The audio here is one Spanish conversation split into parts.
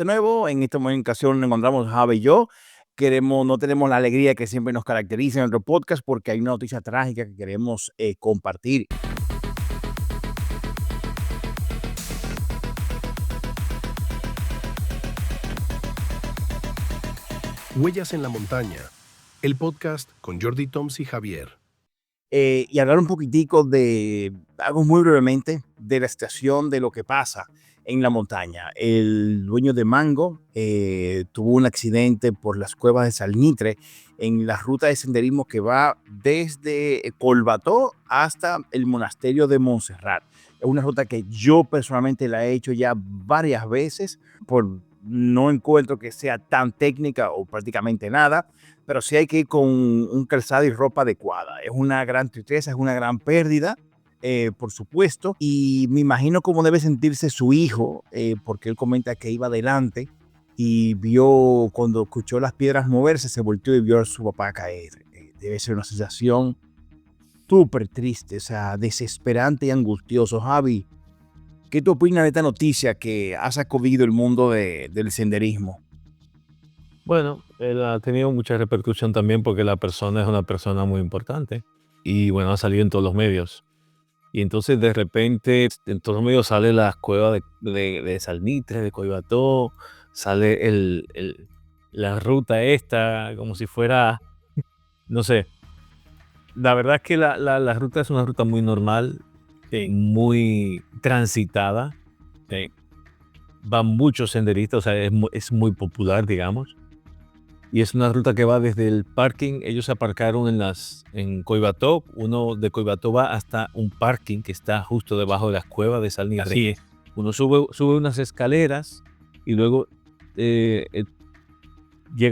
De nuevo, en esta ocasión nos encontramos Javi y yo. No tenemos la alegría que siempre nos caracteriza en nuestro podcast porque hay una noticia trágica que queremos compartir. Huellas en la montaña, el podcast con Jordi Toms y Javier. Y hablar un poquitico algo muy brevemente, de la situación de lo que pasa en la montaña. El dueño de Mango tuvo un accidente por las cuevas de Salnitre en la ruta de senderismo que va desde Colbató hasta el monasterio de Montserrat. Es una ruta que yo personalmente la he hecho ya varias veces, no encuentro que sea tan técnica o prácticamente nada, pero sí hay que ir con un calzado y ropa adecuada. Es una gran tristeza, es una gran pérdida, por supuesto, y me imagino cómo debe sentirse su hijo, porque él comenta que iba adelante y vio, cuando escuchó las piedras moverse, se volteó y vio a su papá caer. Debe ser una sensación súper triste, o sea, desesperante y angustioso. Javi, ¿qué tú opinas de esta noticia que ha sacudido el mundo del senderismo? Bueno, él ha tenido mucha repercusión también porque la persona es una persona muy importante y bueno, ha salido en todos los medios. Y entonces de repente en todos los medios sale las cuevas de Salnitre, de Coibató, sale la ruta esta como si fuera, no sé. La verdad es que la ruta es una ruta muy normal, muy transitada. Van muchos senderistas, o sea, es muy popular, digamos. Y es una ruta que va desde el parking. Ellos se aparcaron en Coibató. Uno de Coibató va hasta un parking que está justo debajo de las cuevas de Salnitre. Así es. Uno sube unas escaleras y luego llega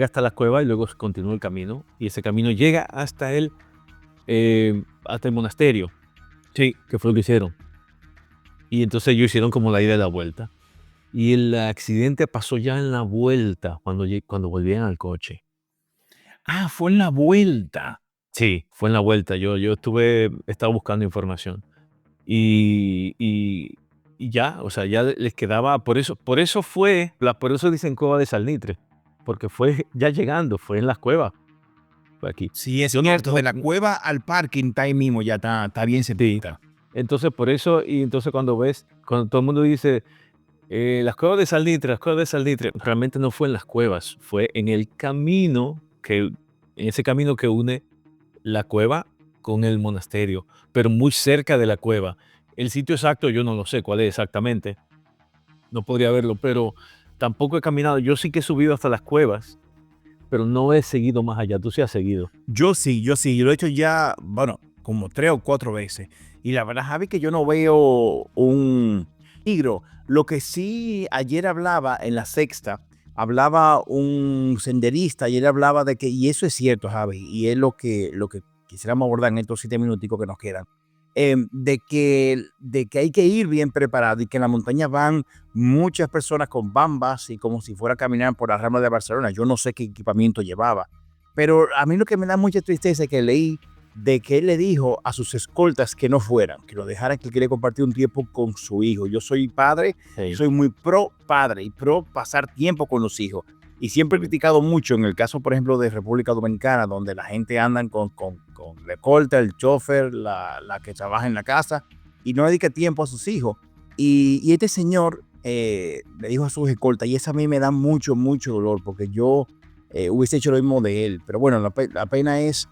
hasta la cueva y luego continúa el camino. Y ese camino llega hasta el monasterio. Sí, que fue lo que hicieron. Y entonces ellos hicieron como la ida y la vuelta. Y el accidente pasó ya en la vuelta, cuando volvían al coche. Ah, fue en la vuelta. Sí, fue en la vuelta. Yo estaba buscando información. Y ya, o sea, ya les quedaba, por eso dicen cueva de Salnitre, porque fue ya llegando, fue en las cuevas. Fue aquí. Sí, es cierto, de la cueva al parking está ahí mismo, ya está bien cerquita. Entonces, por eso, y entonces cuando todo el mundo dice, las cuevas de Salnitre, realmente no fue en las cuevas, fue en el camino en ese camino que une la cueva con el monasterio, pero muy cerca de la cueva. El sitio exacto yo no lo sé cuál es exactamente, no podría verlo, pero tampoco he caminado. Yo sí que he subido hasta las cuevas, pero no he seguido más allá. ¿Tú sí has seguido? Yo sí, yo lo he hecho ya, bueno, como 3 o 4 veces. Y la verdad, Javi, que yo no veo un peligro. Lo que sí ayer hablaba en La Sexta, hablaba un senderista y él hablaba de que, y eso es cierto, Javi, y es lo que quisiéramos abordar en estos 7 minuticos que nos quedan, de que hay que ir bien preparado y que en la montaña van muchas personas con bambas y como si fuera a caminar por la Rambla de Barcelona. Yo no sé qué equipamiento llevaba, pero a mí lo que me da mucha tristeza es que leí de que él le dijo a sus escoltas que no fueran, que lo dejaran, que él quería compartir un tiempo con su hijo. Yo soy padre, Sí. soy muy pro padre y pro pasar tiempo con los hijos. Y siempre he criticado mucho en el caso, por ejemplo, de República Dominicana, donde la gente anda con la escolta, el chofer, la que trabaja en la casa y no dedica tiempo a sus hijos. Y este señor le dijo a sus escoltas, y eso a mí me da mucho, mucho dolor, porque yo hubiese hecho lo mismo de él. Pero bueno, la pena es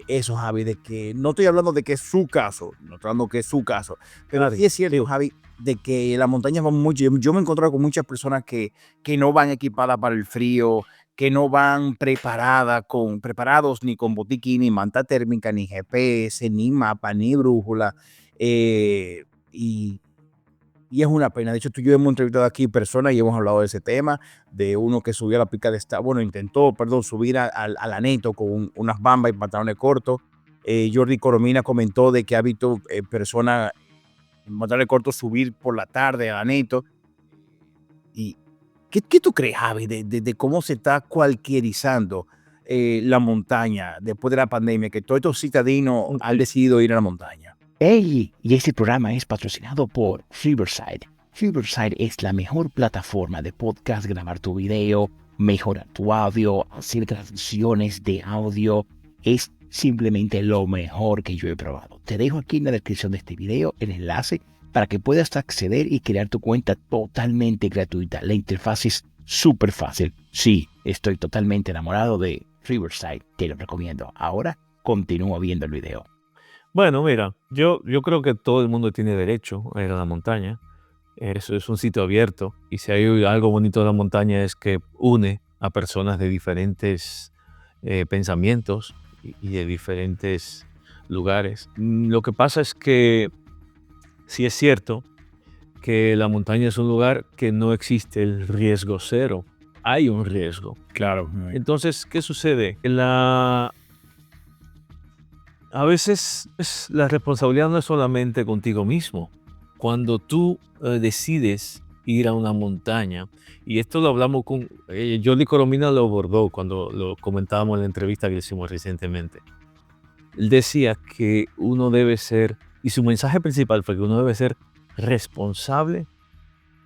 eso, Javi, de que no estoy hablando de que es su caso, no estoy hablando que es su caso, pero sí es cierto, Javi, de que las montañas van mucho. Yo me he encontrado con muchas personas que no van equipadas para el frío, que no van preparados ni con botiquín, ni manta térmica, ni GPS, ni mapa, ni brújula. Y es una pena. De hecho, tú y yo hemos entrevistado aquí personas y hemos hablado de ese tema, de uno que subió a la pica de intentó subir al Aneto con unas bambas y pantalones cortos. Jordi Coromina comentó de que ha visto personas en pantalones cortos subir por la tarde al Aneto. ¿Y qué tú crees, Javi, de cómo se está cualquierizando la montaña después de la pandemia, que todos estos citadinos han decidido ir a la montaña? Hey, y este programa es patrocinado por Riverside. Riverside es la mejor plataforma de podcast, grabar tu video, mejorar tu audio, hacer transmisiones de audio. Es simplemente lo mejor que yo he probado. Te dejo aquí en la descripción de este video el enlace para que puedas acceder y crear tu cuenta totalmente gratuita. La interfaz es súper fácil. Sí, estoy totalmente enamorado de Riverside. Te lo recomiendo. Ahora continúo viendo el video. Bueno, mira, yo creo que todo el mundo tiene derecho a ir a la montaña. Eso es un sitio abierto. Y si hay algo bonito de la montaña es que une a personas de diferentes pensamientos y de diferentes lugares. Lo que pasa es que sí es cierto que la montaña es un lugar que no existe el riesgo cero. Hay un riesgo. Claro. Entonces, ¿qué sucede? A veces la responsabilidad no es solamente contigo mismo. Cuando tú decides ir a una montaña, y esto lo hablamos con Jordi Coromina, lo abordó cuando lo comentábamos en la entrevista que hicimos recientemente. Él decía que uno debe ser, y su mensaje principal fue que uno debe ser responsable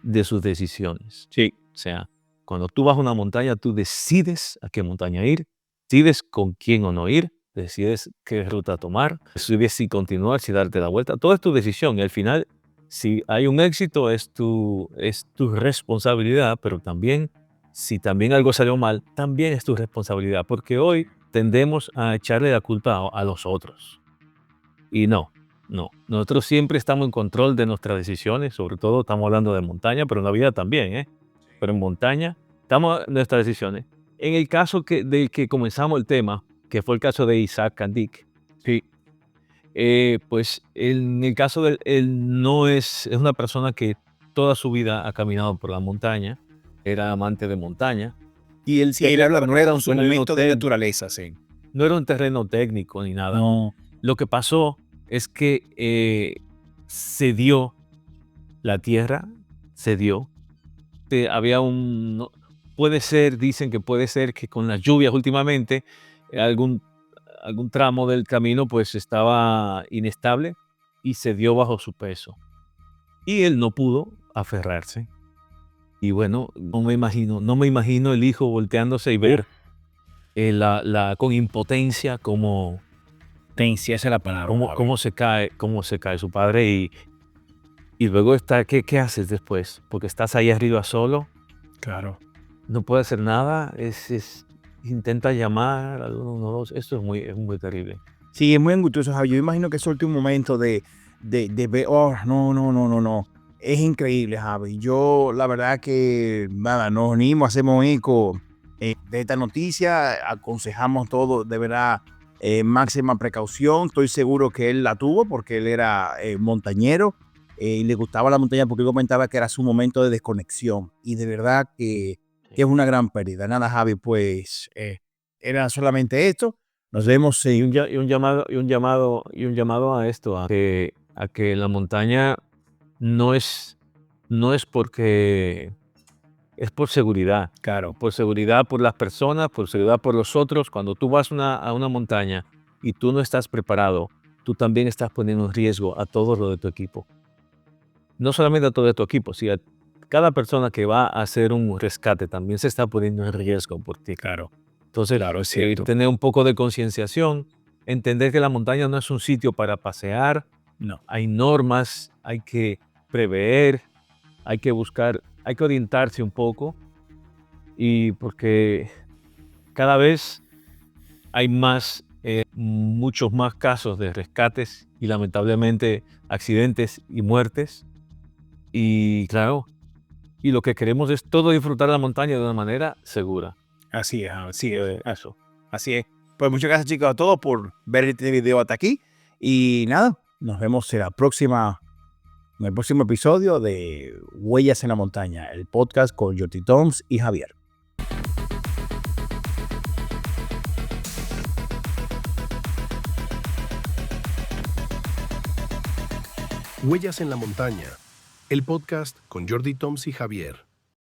de sus decisiones. Sí. O sea, cuando tú vas a una montaña, tú decides a qué montaña ir, decides con quién o no ir, decides qué ruta tomar, decides si continuar, si darte la vuelta. Todo es tu decisión y al final, si hay un éxito, es tu responsabilidad, pero también, si también algo salió mal, también es tu responsabilidad, porque hoy tendemos a echarle la culpa a los otros. Y no. Nosotros siempre estamos en control de nuestras decisiones, sobre todo estamos hablando de montaña, pero en la vida también, Pero en montaña estamos en nuestras decisiones. En el caso del que comenzamos el tema, que fue el caso de Isaac Kandik, sí, pues en el caso de él no es una persona que toda su vida ha caminado por la montaña, era amante de montaña. Y él no era un momento de naturaleza, sí. No era un terreno técnico ni nada. No. Lo que pasó es que se dio la tierra, había dicen que puede ser que con las lluvias últimamente algún tramo del camino pues estaba inestable y se dio bajo su peso. Y él no pudo aferrarse. Y bueno, no me imagino el hijo volteándose y ver con impotencia como... Esa es la palabra. Cómo se cae su padre y luego ¿qué haces después? Porque estás ahí arriba solo. Claro. No puedes hacer nada. Intenta llamar al 112. Esto es muy terrible. Sí, es muy angustioso, Javi. Yo imagino que ese último momento de ver, no. Es increíble, Javi. Yo, la verdad que, nada, nos unimos, hacemos eco de esta noticia, aconsejamos todo, de verdad, máxima precaución. Estoy seguro que él la tuvo porque él era montañero y le gustaba la montaña porque él comentaba que era su momento de desconexión. Y de verdad que es una gran pérdida. Nada, Javi, pues era solamente esto. Nos vemos. Y un llamado a esto, a que la montaña no es porque es por seguridad. Claro. Por seguridad por las personas, por seguridad por los otros. Cuando tú vas a una montaña y tú no estás preparado, tú también estás poniendo en riesgo a todos los de tu equipo. No solamente a todo de tu equipo, sino a cada persona que va a hacer un rescate también se está poniendo en riesgo por ti. Claro. Entonces, Claro, es cierto. Tener un poco de concienciación, entender que la montaña no es un sitio para pasear. No. Hay normas, hay que prever, hay que orientarse un poco, y porque cada vez hay muchos más casos de rescates y lamentablemente accidentes y muertes. Y claro, y lo que queremos es todo disfrutar la montaña de una manera segura. Así es, eso. Así es. Pues muchas gracias, chicos, a todos por ver este video hasta aquí. Y nada, nos vemos en el próximo episodio de Huellas en la Montaña, el podcast con Jordi Toms y Javier. Huellas en la Montaña, el podcast con Jordi Toms y Javier.